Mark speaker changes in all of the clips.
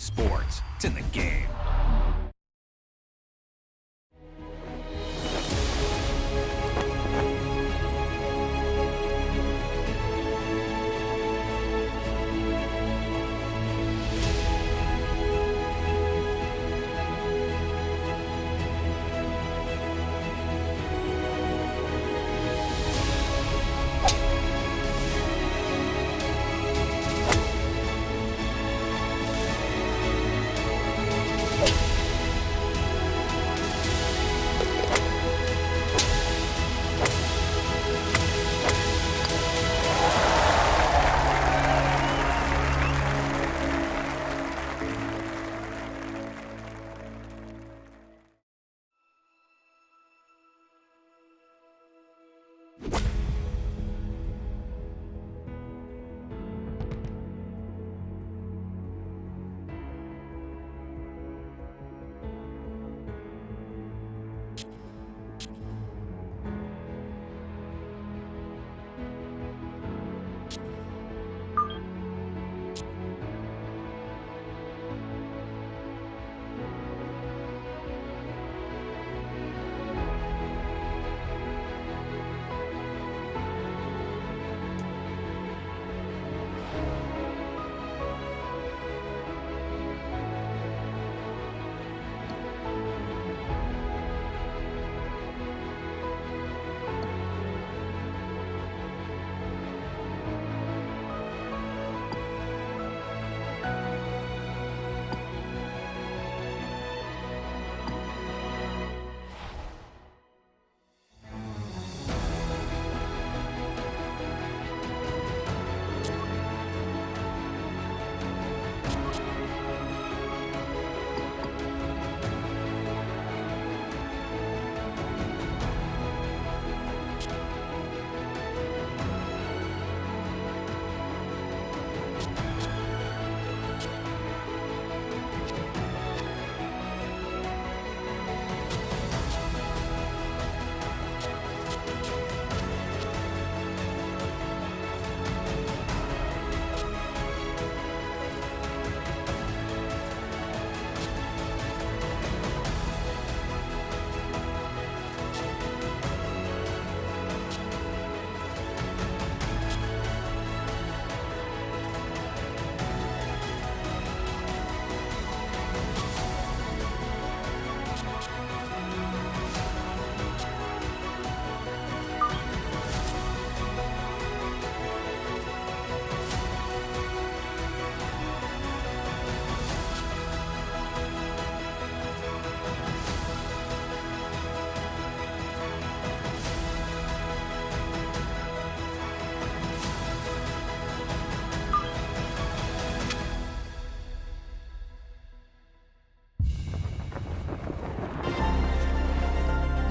Speaker 1: Sports. It's in the game.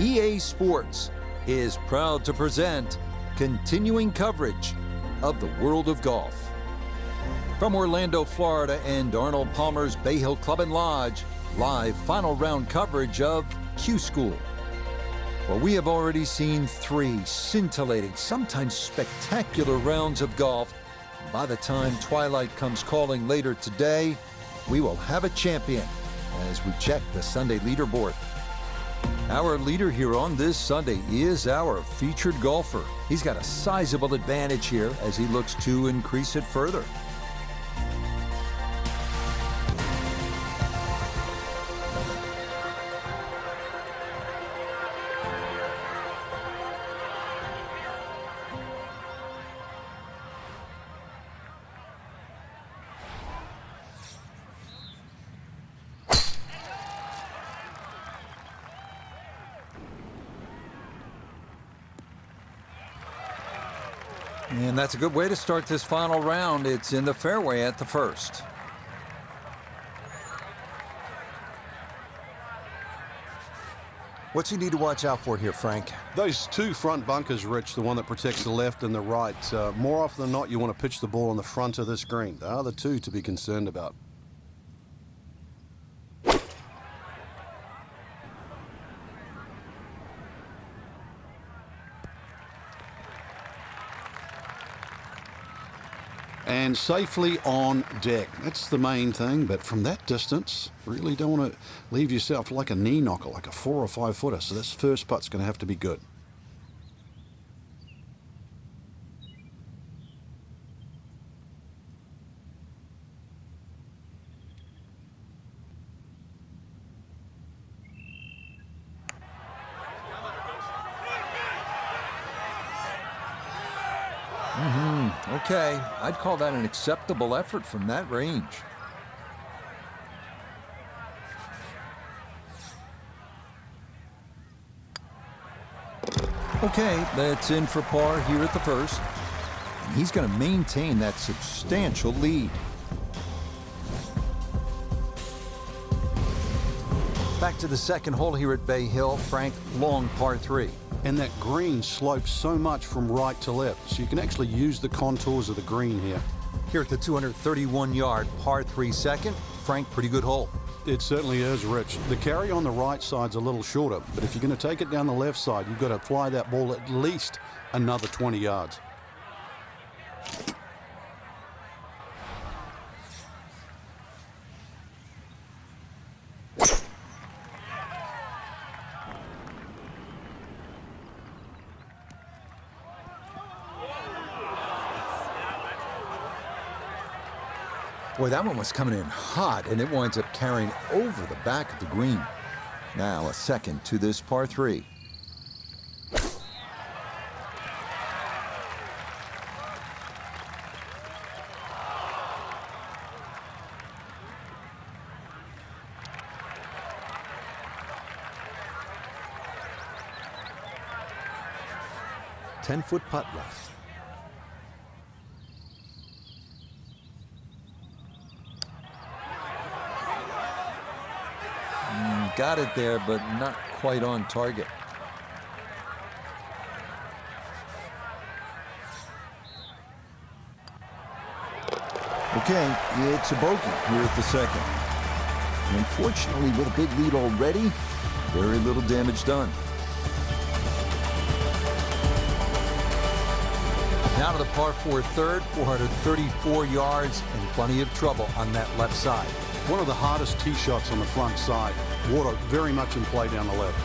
Speaker 2: EA Sports is proud to present continuing coverage of the world of golf. From Orlando, Florida and Arnold Palmer's Bay Hill Club and Lodge, live final round coverage of Q School. Well, we have already seen 3 scintillating, sometimes spectacular rounds of golf. By the time twilight comes calling later today, we will have a champion as we check the Sunday leaderboard. Our leader here on this Sunday is our featured golfer. He's got a sizable advantage here as he looks to increase it further. And that's a good way to start this final round. It's in the fairway at the first.
Speaker 3: What's he need to watch out for here, Frank?
Speaker 4: Those 2 front bunkers, Rich, the one that protects the left and the right. More often than not, you want to pitch the ball on the front of this green. They are the 2 to be concerned about. And safely on deck. That's the main thing, but from that distance, really don't want to leave yourself like a knee knocker, like a 4 or 5 footer. So this first putt's going to have to be good.
Speaker 2: Okay, I'd call that an acceptable effort from that range. Okay, that's in for par here at the first. And he's going to maintain that substantial lead. Back to the second hole here at Bay Hill. Frank, long par 3.
Speaker 4: And that green slopes so much from right to left, so you can actually use the contours of the green here.
Speaker 2: Here at the 231-yard par 3 second, Frank, pretty good hole.
Speaker 4: It certainly is, Rich. The carry on the right side's a little shorter, but if you're going to take it down the left side, you've got to fly that ball at least another 20 yards.
Speaker 2: Boy, that one was coming in hot, and it winds up carrying over the back of the green. Now a second to this par 3. Ten-foot putt left. Got it there, but not quite on target. Okay, it's a bogey here at the second. Unfortunately, with a big lead already, very little damage done. Now to the par 4 third, 434 yards, and plenty of trouble on that left side.
Speaker 4: One of the hardest tee shots on the front side. Water very much in play down the left.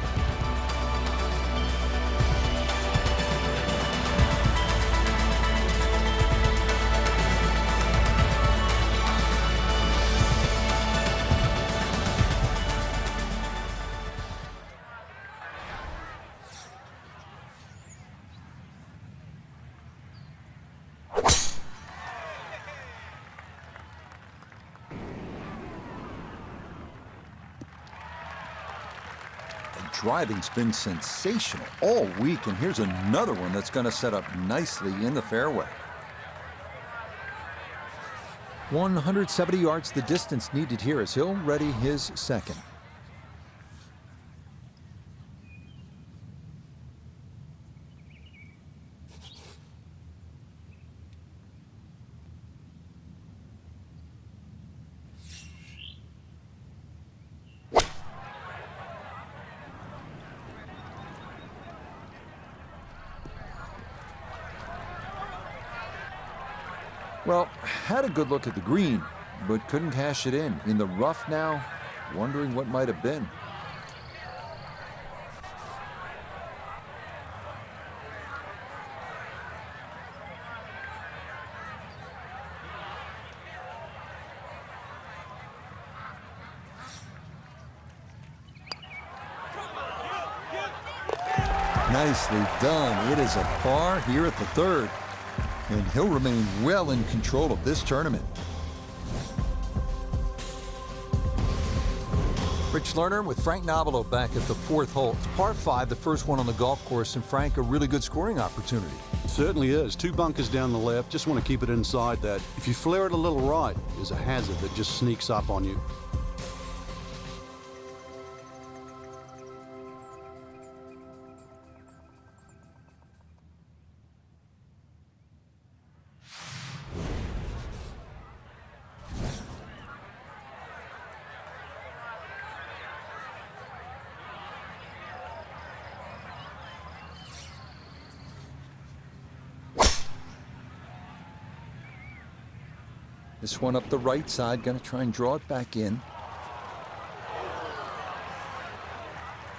Speaker 2: Driving's been sensational all week, and here's another one that's going to set up nicely in the fairway. 170 yards the distance needed here as he'll ready his second. Well, had a good look at the green, but couldn't cash it in. In the rough now, wondering what might have been. Nicely done. It is a par here at the third. And he'll remain well in control of this tournament. Rich Lerner with Frank Nobilo back at the fourth hole. It's par 5, the first one on the golf course, and Frank, a really good scoring opportunity.
Speaker 4: Certainly is. 2 bunkers down the left. Just want to keep it inside that. If you flare it a little right, there's a hazard that just sneaks up on you.
Speaker 2: This one up the right side, going to try and draw it back in.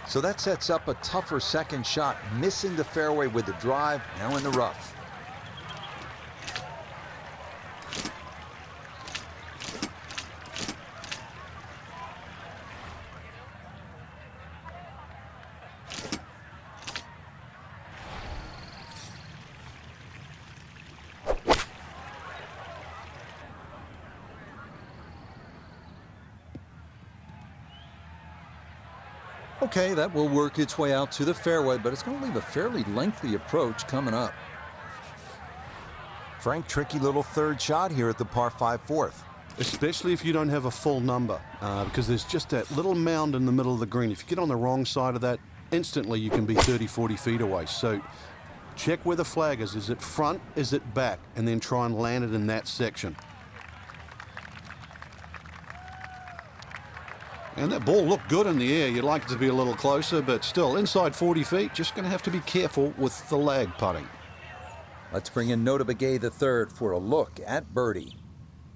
Speaker 2: So that sets up a tougher second shot, missing the fairway with the drive, now in the rough. Okay, that will work its way out to the fairway, but it's going to leave a fairly lengthy approach coming up.
Speaker 3: Frank, tricky little third shot here at the par 5 fourth.
Speaker 4: Especially if you don't have a full number, because there's just that little mound in the middle of the green. If you get on the wrong side of that, instantly you can be 30, 40 feet away. So check where the flag is. Is it front? Is it back? And then try and land it in that section. And that ball looked good in the air. You'd like it to be a little closer, but still, inside 40 feet, just going to have to be careful with the lag putting.
Speaker 2: Let's bring in Nota Begay III for a look at birdie.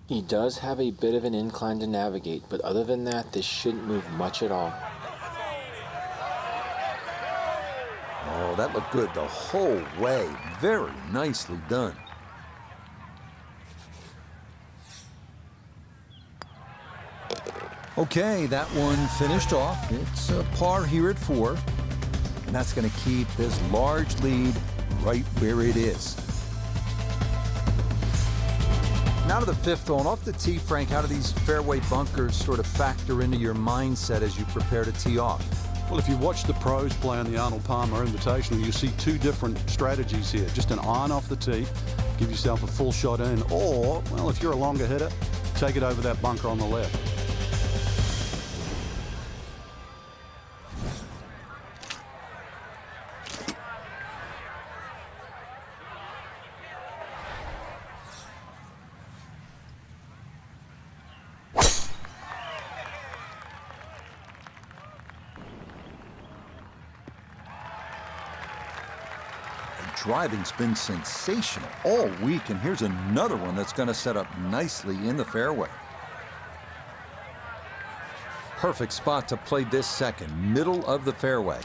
Speaker 1: He does have a bit of an incline to navigate, but other than that, this shouldn't move much at all.
Speaker 2: Oh, that looked good the whole way. Very nicely done. Okay, that one finished off. It's a par here at 4. And that's going to keep this large lead right where it is. Now to the 5th hole. Off the tee, Frank, how do these fairway bunkers sort of factor into your mindset as you prepare to tee off?
Speaker 4: Well, if you watch the pros play on the Arnold Palmer Invitational, you see two different strategies here. Just an iron off the tee, give yourself a full shot in, or, well, if you're a longer hitter, take it over that bunker on the left.
Speaker 2: Driving's been sensational all week, and here's another one that's going to set up nicely in the fairway. Perfect spot to play this second, middle of the fairway.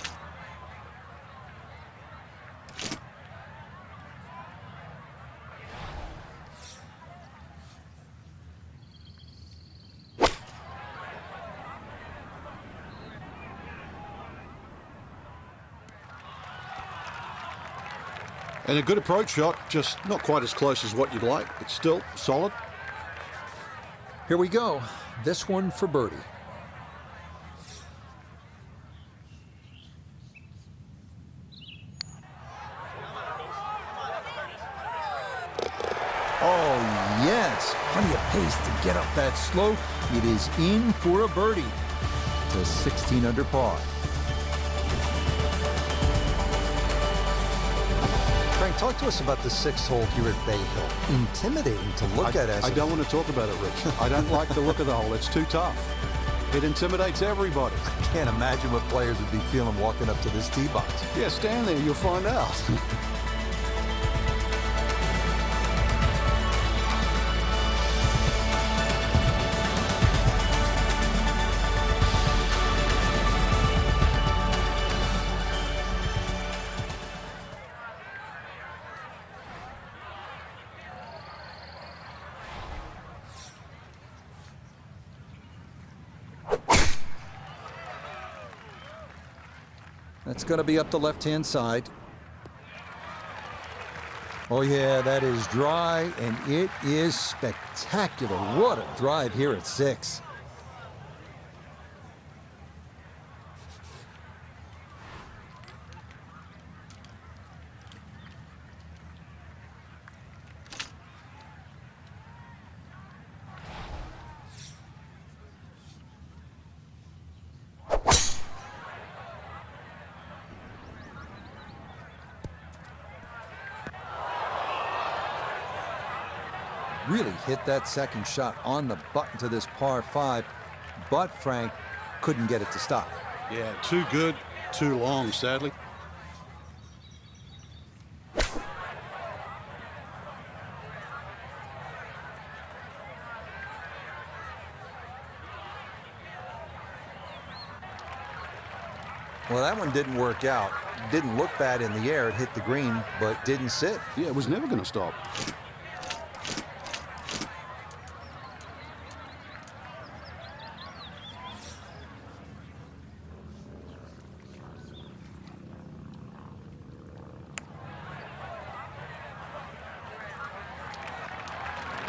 Speaker 4: And a good approach shot, just not quite as close as what you'd like, but still solid.
Speaker 2: Here we go. This one for birdie. Oh, yes. Plenty of pace to get up that slope. It is in for a birdie to 16 under par. Frank, talk to us about the 6th hole here at Bay Hill. Intimidating to look at as
Speaker 4: I don't want to talk about it, Rich. I don't like the look of the hole. It's too tough. It intimidates everybody.
Speaker 2: I can't imagine what players would be feeling walking up to this tee box.
Speaker 4: Yeah, stand there. You'll find out.
Speaker 2: That's going to be up the left-hand side. Oh, yeah, that is dry, and it is spectacular. What a drive here at 6. Really hit that second shot on the button to this par 5, but Frank couldn't get it to stop.
Speaker 4: Yeah, too good, too long, sadly.
Speaker 3: Well, that one didn't work out. Didn't look bad in the air. It hit the green, but didn't sit.
Speaker 4: Yeah, it was never going to stop.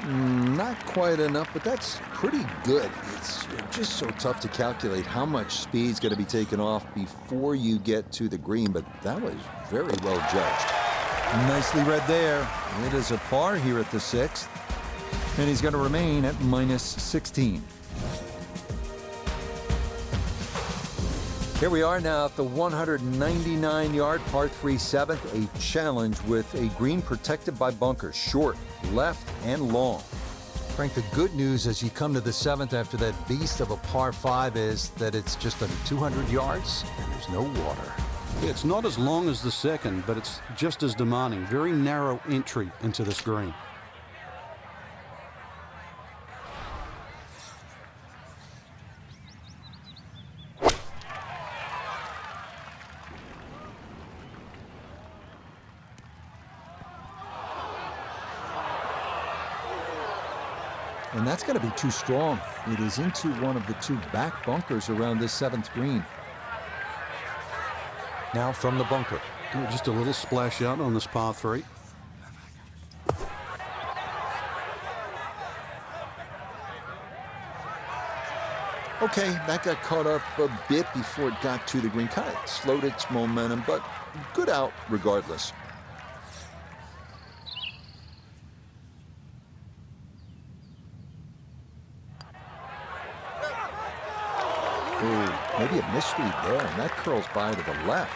Speaker 2: Not quite enough, but that's pretty good. It's just so tough to calculate how much speed's going to be taken off before you get to the green, but that was very well judged. Nicely read there. It is a par here at the 6th, and he's going to remain at minus 16. Here we are now at the 199-yard par 3 7th, a challenge with a green protected by bunkers, short, left, and long. Frank, the good news as you come to the 7th after that beast of a par 5 is that it's just under 200 yards and there's no water.
Speaker 4: Yeah, it's not as long as the second, but it's just as demanding. Very narrow entry into this green.
Speaker 2: And that's going to be too strong. It is into one of the 2 back bunkers around this 7th green.
Speaker 3: Now from the bunker.
Speaker 4: Yeah, just a little splash out on this par 3.
Speaker 2: Okay, that got caught up a bit before it got to the green. Kind of slowed its momentum, but good out regardless. Ooh, maybe a misread there, and that curls by to the left.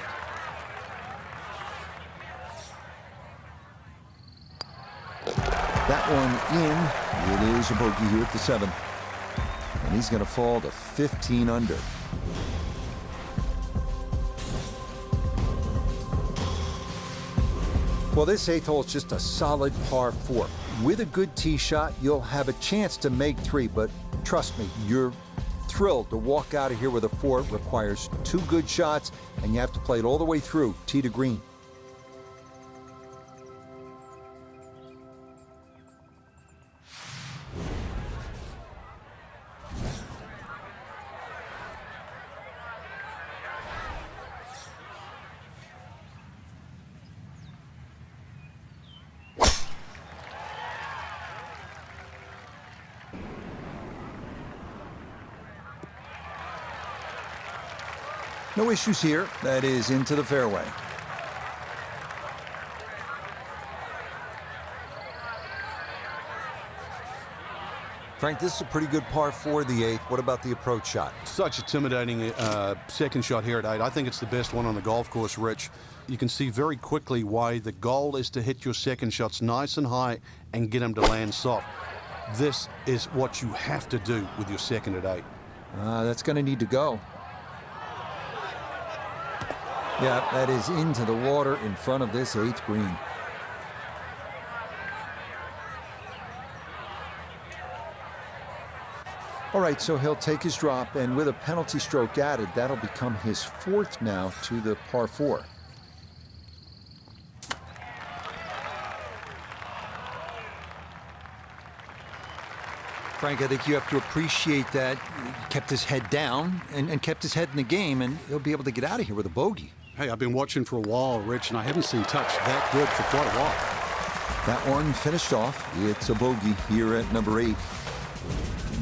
Speaker 2: That one in. It is a bogey here at the 7th. And he's going to fall to 15 under. Well, this 8th hole is just a solid par 4. With a good tee shot, you'll have a chance to make 3, but trust me, you're thrilled to walk out of here with a 4. It requires 2 good shots, and you have to play it all the way through, tee to green. No issues here. That is into the fairway. Frank, this is a pretty good par 4, the 8th. What about the approach shot?
Speaker 4: Such intimidating second shot here at 8. I think it's the best one on the golf course, Rich. You can see very quickly why the goal is to hit your second shots nice and high and get them to land soft. This is what you have to do with your second at 8.
Speaker 2: That's going to need to go. Yeah, that is into the water in front of this 8th green. All right, so he'll take his drop, and with a penalty stroke added, that'll become his 4th now to the par 4. Frank, I think you have to appreciate that he kept his head down and kept his head in the game, and he'll be able to get out of here with a bogey.
Speaker 4: Hey, I've been watching for a while, Rich, and I haven't seen touch that good for quite a while.
Speaker 2: That one finished off. It's a bogey here at number 8. And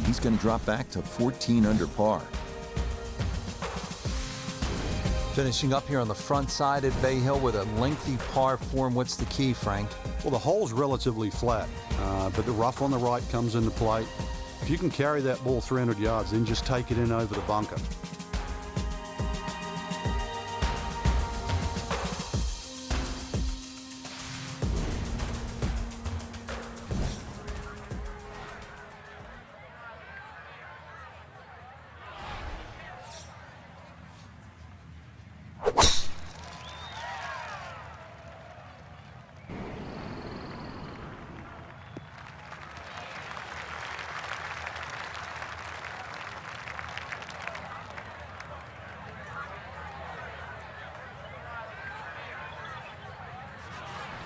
Speaker 2: he's going to drop back to 14 under par. Finishing up here on the front side at Bay Hill with a lengthy par 4. And what's the key, Frank?
Speaker 4: Well, the hole's relatively flat, but the rough on the right comes into play. If you can carry that ball 300 yards, then just take it in over the bunker.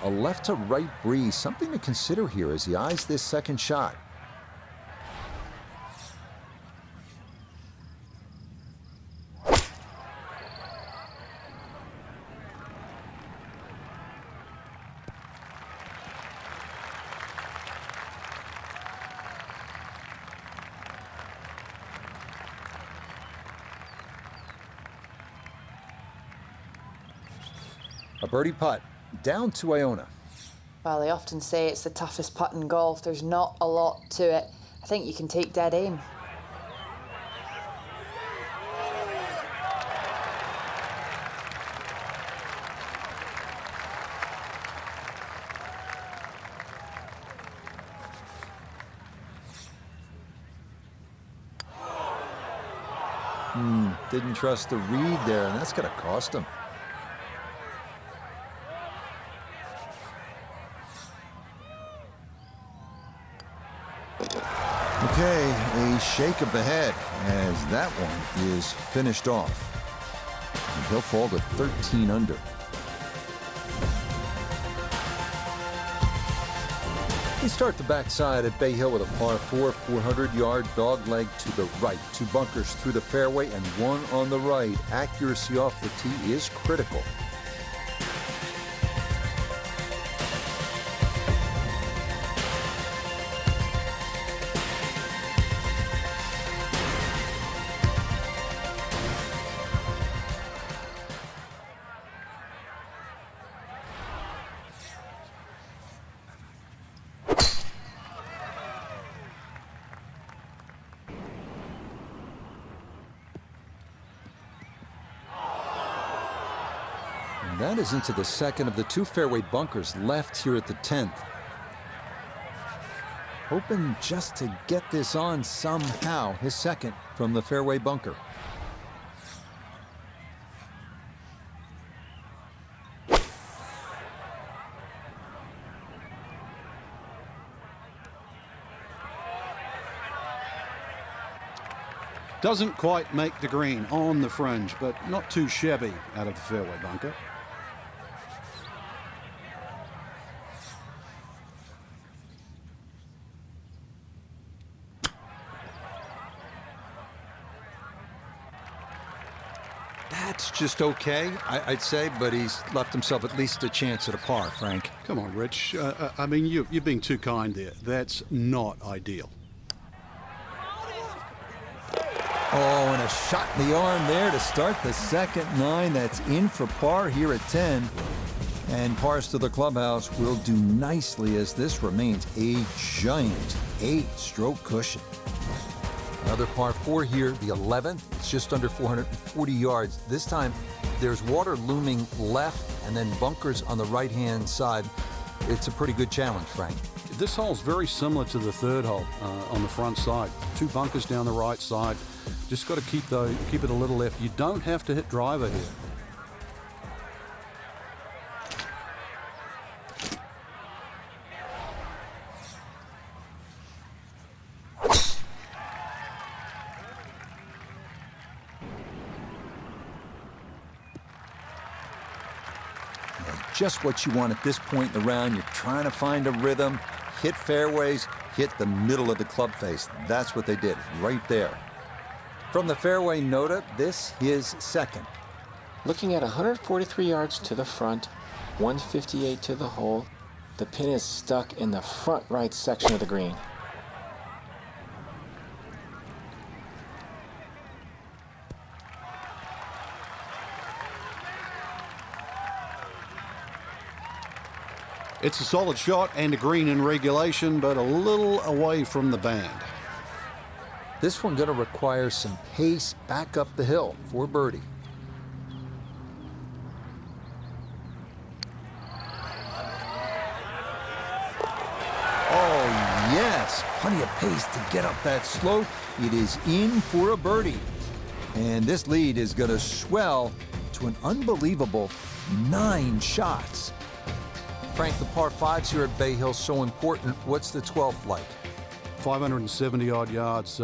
Speaker 2: A left-to-right breeze, something to consider here as he eyes this second shot. A birdie putt, down to Iona.
Speaker 5: Well, they often say it's the toughest putt in golf. There's not a lot to it. I think you can take dead aim.
Speaker 2: Didn't trust the read there, and that's going to cost him. Okay, a shake of the head as that one is finished off. And he'll fall to 13 under. We start the backside at Bay Hill with a par 4, 400-yard dogleg to the right. 2 bunkers through the fairway and 1 on the right. Accuracy off the tee is critical. That is into the second of the 2 fairway bunkers left here at the 10th. Hoping just to get this on somehow, his second from the fairway bunker.
Speaker 4: Doesn't quite make the green on the fringe, but not too shabby out of the fairway bunker.
Speaker 2: That's just okay, I'd say, but he's left himself at least a chance at a par, Frank.
Speaker 4: Come on, Rich. I mean, you're being too kind there. That's not ideal.
Speaker 2: Oh, and a shot in the arm there to start the second 9. That's in for par here at 10. And pars to the clubhouse will do nicely as this remains a giant 8-stroke cushion. Another par 4 here, the 11th. It's just under 440 yards. This time, there's water looming left and then bunkers on the right-hand side. It's a pretty good challenge, Frank.
Speaker 4: This hole's very similar to the 3rd hole on the front side. 2 bunkers down the right side. Just got to keep it a little left. You don't have to hit driver here.
Speaker 2: Just what you want at this point in the round. You're trying to find a rhythm, hit fairways, hit the middle of the club face. That's what they did right there. From the fairway nota, this is second.
Speaker 1: Looking at 143 yards to the front, 158 to the hole, the pin is stuck in the front right section of the green.
Speaker 4: It's a solid shot and a green in regulation, but a little away from the band.
Speaker 2: This one going to require some pace back up the hill for birdie. Oh, yes, plenty of pace to get up that slope. It is in for a birdie. And this lead is going to swell to an unbelievable 9 shots. Frank, the par 5s here at Bay Hill so important. What's the 12th like?
Speaker 4: 570-odd yards,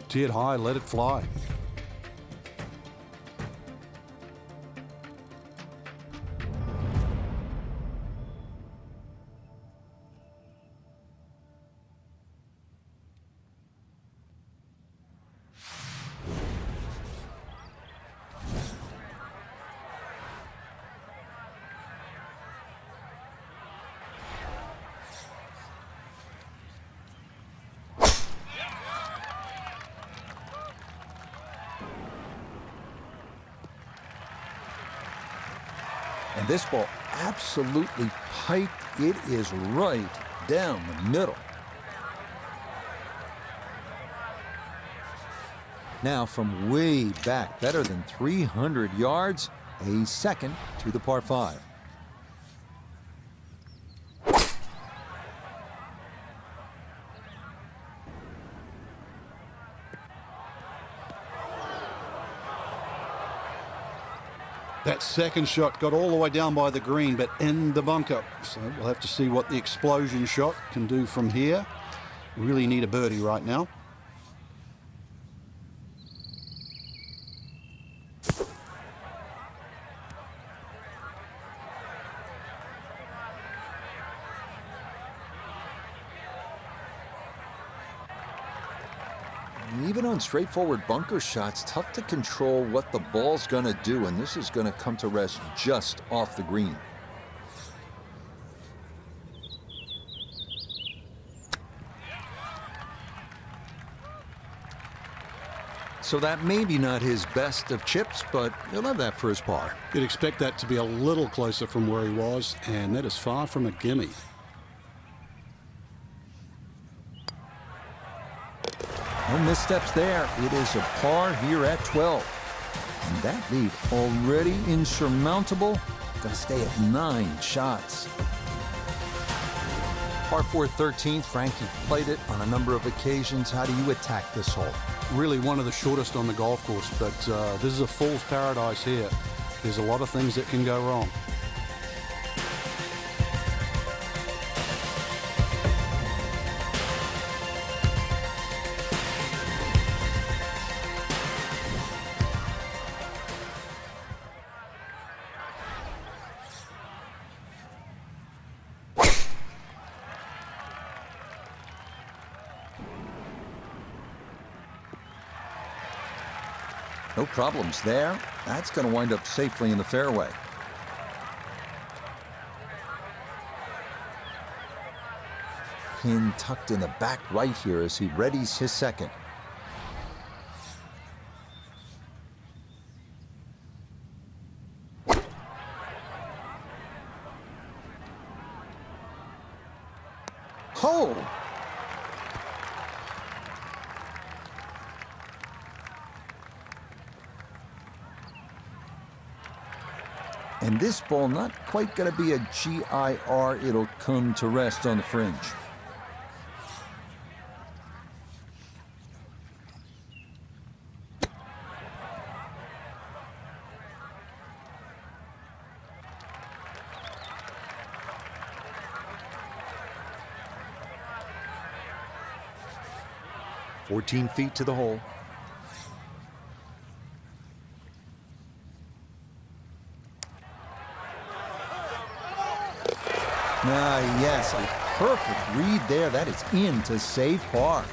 Speaker 4: tiered high, let it fly.
Speaker 2: And this ball absolutely piped. It is right down the middle. Now from way back, better than 300 yards, a second to the par 5.
Speaker 4: That second shot got all the way down by the green, but in the bunker. So we'll have to see what the explosion shot can do from here. Really need a birdie right now.
Speaker 2: Even on straightforward bunker shots, tough to control what the ball's going to do, and this is going to come to rest just off the green. So that may be not his best of chips, but he'll have that for his par.
Speaker 4: You'd expect that to be a little closer from where he was, and that is far from a gimme.
Speaker 2: No missteps there. It is a par here at 12. And that lead already insurmountable. Going to stay at 9 shots. Par 4 13th. Frank, you've played it on a number of occasions. How do you attack this hole?
Speaker 4: Really one of the shortest on the golf course, but this is a fool's paradise here. There's a lot of things that can go wrong.
Speaker 2: No problems there. That's going to wind up safely in the fairway. Pin tucked in the back right here as he readies his second. Oh! And this ball not quite going to be a GIR. It'll come to rest on the fringe. "14 feet to the hole." Yes, a perfect read there. That is in to save par.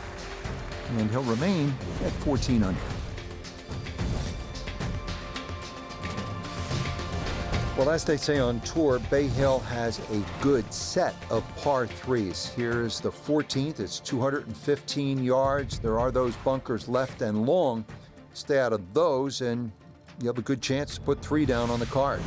Speaker 2: And he'll remain at 14 under. Well, as they say on tour, Bay Hill has a good set of par 3s. Here's the 14th. It's 215 yards. There are those bunkers left and long. Stay out of those, and you have a good chance to put 3 down on the card.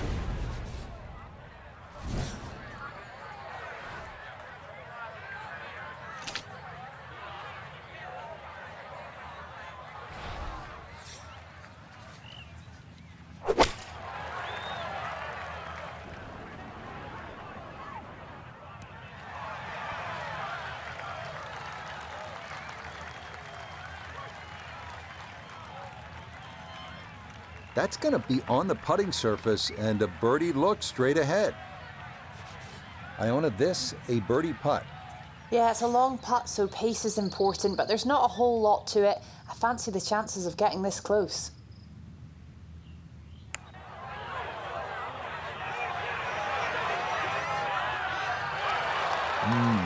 Speaker 2: That's going to be on the putting surface, and a birdie look straight ahead. Iona, this a birdie putt.
Speaker 5: Yeah, it's a long putt, so pace is important, but there's not a whole lot to it. I fancy the chances of getting this close.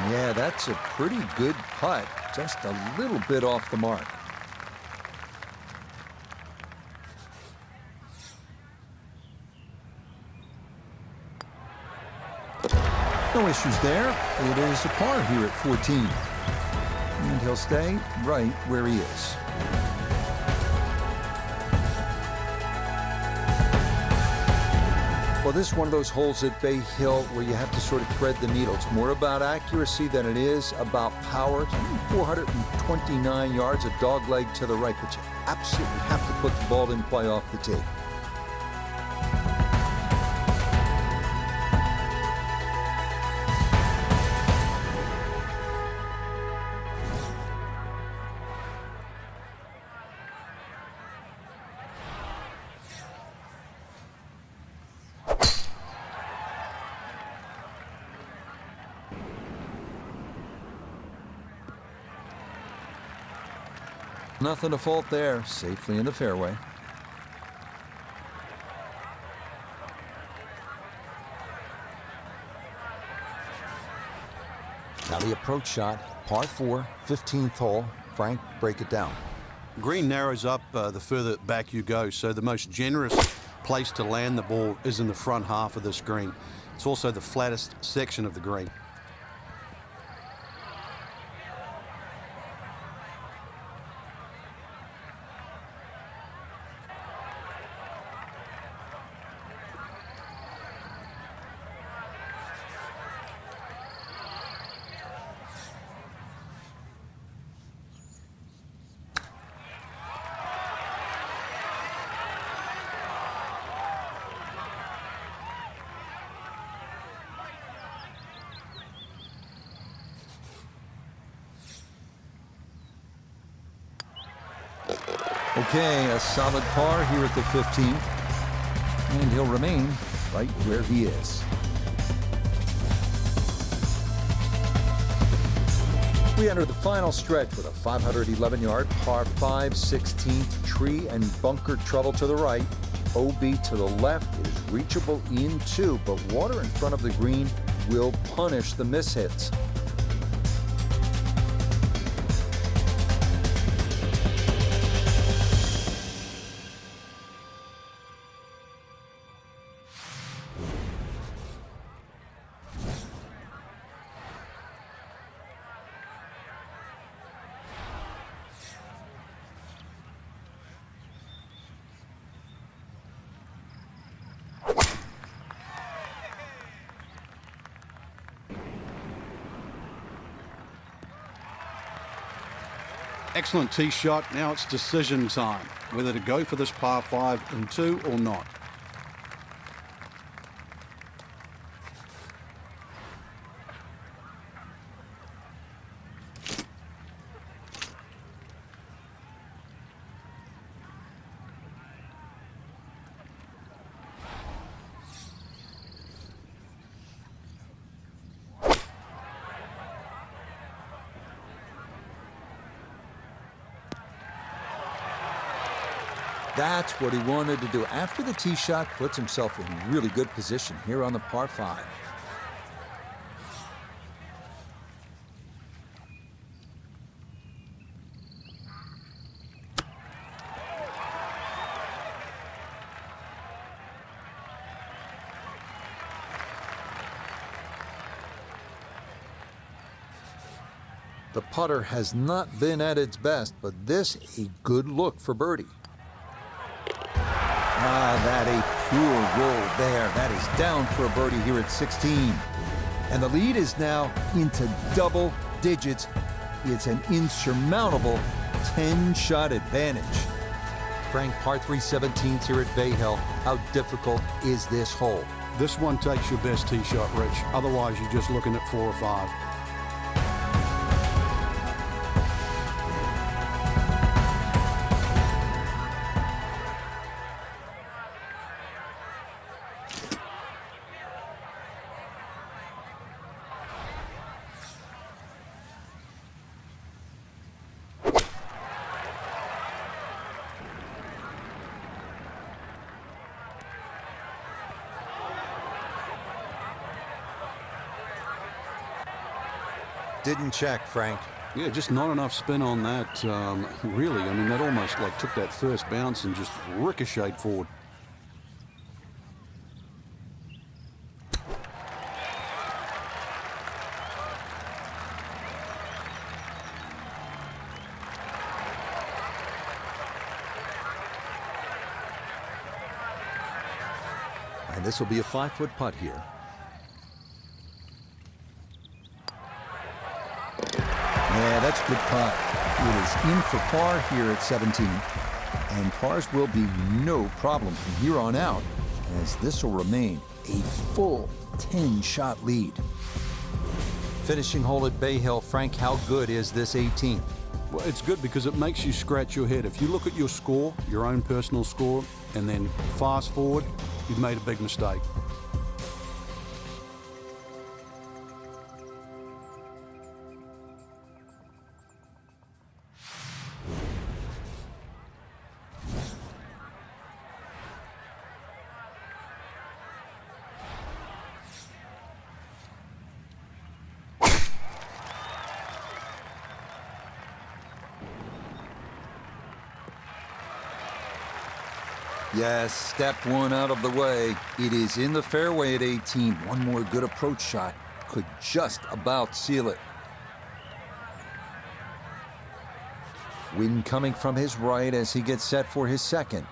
Speaker 2: Yeah, that's a pretty good putt. Just a little bit off the mark. No issues there. It is a par here at 14. And he'll stay right where he is. Well, this is one of those holes at Bay Hill where you have to sort of thread the needle. It's more about accuracy than it is about power. It's only 429 yards, a dog leg to the right, but you absolutely have to put the ball in play off the tee. Nothing to fault there, safely in the fairway.
Speaker 3: Now the approach shot, par 4, 15th hole. Frank, break it down.
Speaker 4: Green narrows up the further back you go, so the most generous place to land the ball is in the front half of this green. It's also the flattest section of the green.
Speaker 2: Okay, a solid par here at the 15th, and he'll remain right where he is. We enter the final stretch with a 511-yard par 5 16th tree and bunker trouble to the right. OB to the left is reachable in 2, but water in front of the green will punish the mishits.
Speaker 4: Excellent tee shot. Now it's decision time, whether to go for this par 5 in 2 or not.
Speaker 2: That's what he wanted to do. After the tee shot, puts himself in really good position here on the par 5. The putter has not been at its best, but this a good look for birdie. That a pure roll there. That is down for a birdie here at 16. And the lead is now into double digits. It's an insurmountable 10-shot advantage. Frank, par 3 17th here at Bay Hill. How difficult is this hole?
Speaker 4: This one takes your best tee shot, Rich. Otherwise, you're just looking at 4 or 5.
Speaker 3: Didn't check, Frank.
Speaker 4: Yeah, just not enough spin on that, really. I mean, that almost like took that first bounce and just ricocheted forward.
Speaker 2: And this will be a 5-foot putt here. Yeah, that's a good putt. It is in for par here at 17. And pars will be no problem from here on out, as this will remain a full 10-shot lead. Finishing hole at Bay Hill, Frank, how good is this 18th?
Speaker 4: Well, it's good because it makes you scratch your head. If you look at your score, your own personal score, and then fast forward, you've made a big mistake.
Speaker 2: Yes, step one out of the way. It is in the fairway at 18. One more good approach shot could just about seal it. Wind coming from his right as he gets set for his second.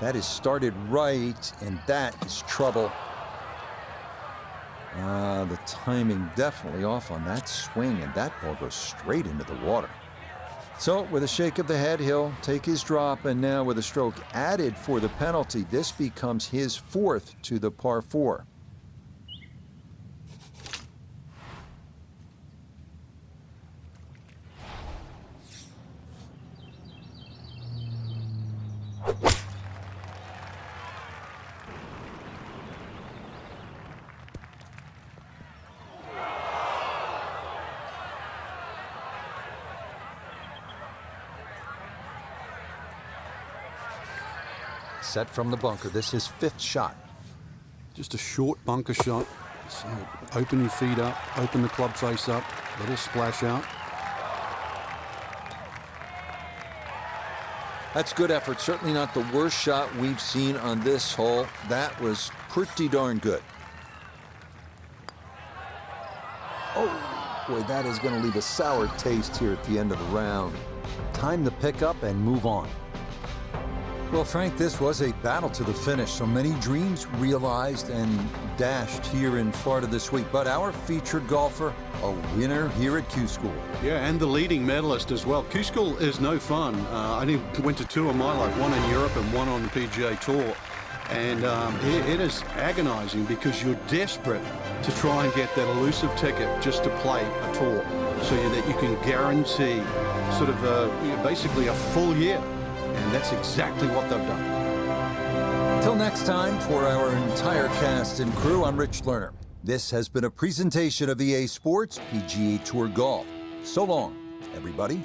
Speaker 2: That is started right, and that is trouble. The timing definitely off on that swing, and that ball goes straight into the water. So with a shake of the head, he'll take his drop, and now with a stroke added for the penalty, this becomes his 4th to the par 4. Set from the bunker. This is 5th shot.
Speaker 4: Just a short bunker shot. So open your feet up, open the club face up, little splash out.
Speaker 2: That's good effort. Certainly not the worst shot we've seen on this hole. That was pretty darn good. Oh, boy, that is going to leave a sour taste here at the end of the round. Time to pick up and move on. Well, Frank, this was a battle to the finish. So many dreams realized and dashed here in Florida this week. But our featured golfer, a winner here at Q School.
Speaker 4: Yeah, and the leading medalist as well. Q School is no fun. I went to 2 in my life, 1 in Europe and 1 on the PGA Tour. And it is agonizing because you're desperate to try and get that elusive ticket just to play a tour so that you can guarantee sort of basically a full year. And that's exactly what they've done.
Speaker 2: Till next time, for our entire cast and crew, I'm Rich Lerner. This has been a presentation of EA Sports PGA Tour Golf. So long, everybody.